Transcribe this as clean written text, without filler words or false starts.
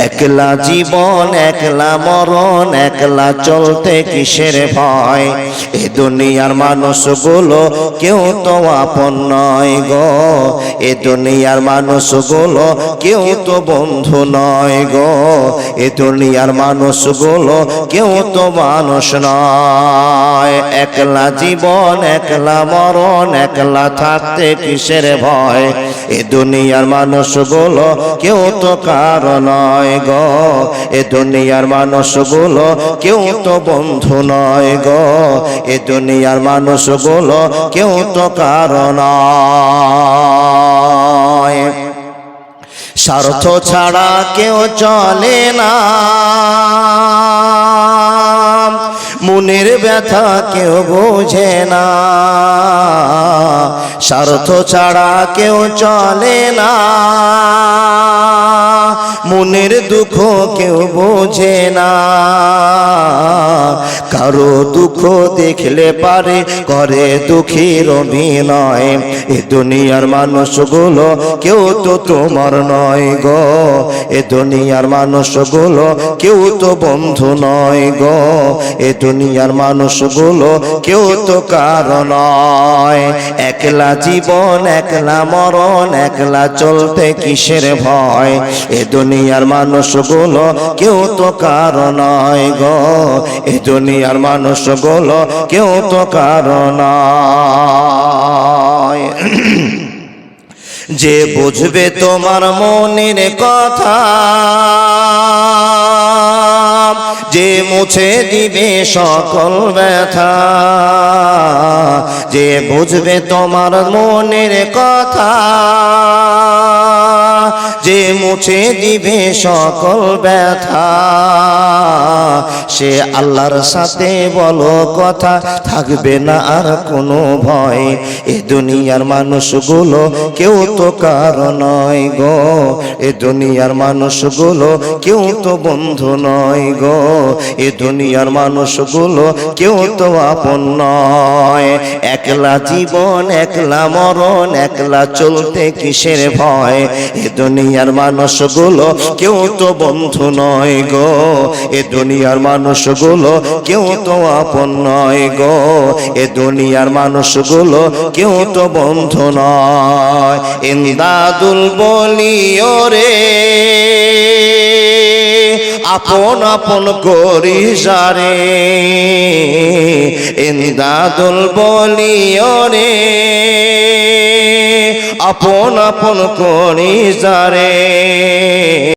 একলা জীবন একলা মরণ, একলা চলতে কিসের ভয়। এ দুনিয়ার মানুষগুলো কেউ তো আপন নয় গো, এ দুনিয়ার মানুষগুলো কেউ তো বন্ধু নয় গো, এ দুনিয়ার মানুষগুলো কেউ তো মানুষ নয়। একলা জীবন একলা মরণ, একলা থাকতে কিসের ভয়। এ দুনিয়ার মানুষগুলো কেউ তো কারো নয় গো, এ দুনিয়ার মানুষগুলো কেউ তো বন্ধু নয় গো, এ দুনিয়ার মানুষগুলো কেউ তো কারো নয়। স্বার্থ ছাড়া কেউ চলে না, মনের ব্যথা কেউ বোঝে না। স্বার্থ ছাড়া কেউ চলে না, মনের দুঃখ কেউ বোঝে না। কারো দুঃখ দেখলে পারে করে দুঃখীর অভিনয়। এ দুনিয়ার মানুষগুলো কেউ তো তোমার নয় গো, এ দুনিয়ার মানুষগুলো কেউ তো বন্ধু নয় গো, এ দুনিয়ার মানুষগুলো কেউ তো কারো নয়। একলা জীবন একলা মরণ, একলা চলতে কিসের ভয়। এ দুনিয়ার মানুষগুলো কেউ তো কারো নয় গো, এ দুনিয়ার মানুষগুলো কেউ তো কারো নয়। যে বুঝবে তোমার মনের কথা, যে মুছে দিবে সকল ব্যথা। যে বুঝবে তোমার মনের কথা, যে মুছে দিবে সকল ব্যথা। সে আল্লাহর সাথে বলো কথা, থাকবে না আর কোনো ভয়। এ দুনিয়ার মানুষগুলো কেউ তো কারো নয় গো, এ দুনিয়ার মানুষগুলো কেউ তো বন্ধু নয় গো, এ দুনিয়ার মানুষগুলো কেউ তো আপন নয়। একলা জীবন একলা মরণ, একলা চলতে কিসের ভয়। এ দুনিয়ার মানুষগুলো কেউ তো বন্ধু নয় গো, এ দুনিয়ার মানুষগুলো কেউ তো আপন নয় গো, এ দুনিয়ার মানুষগুলো কেউ তো বন্ধু নয়। ইমদাদুল বলিও রে আপন আপন করি যারে, ইমদাদুল বলিও রে আপন আপন করি যারে।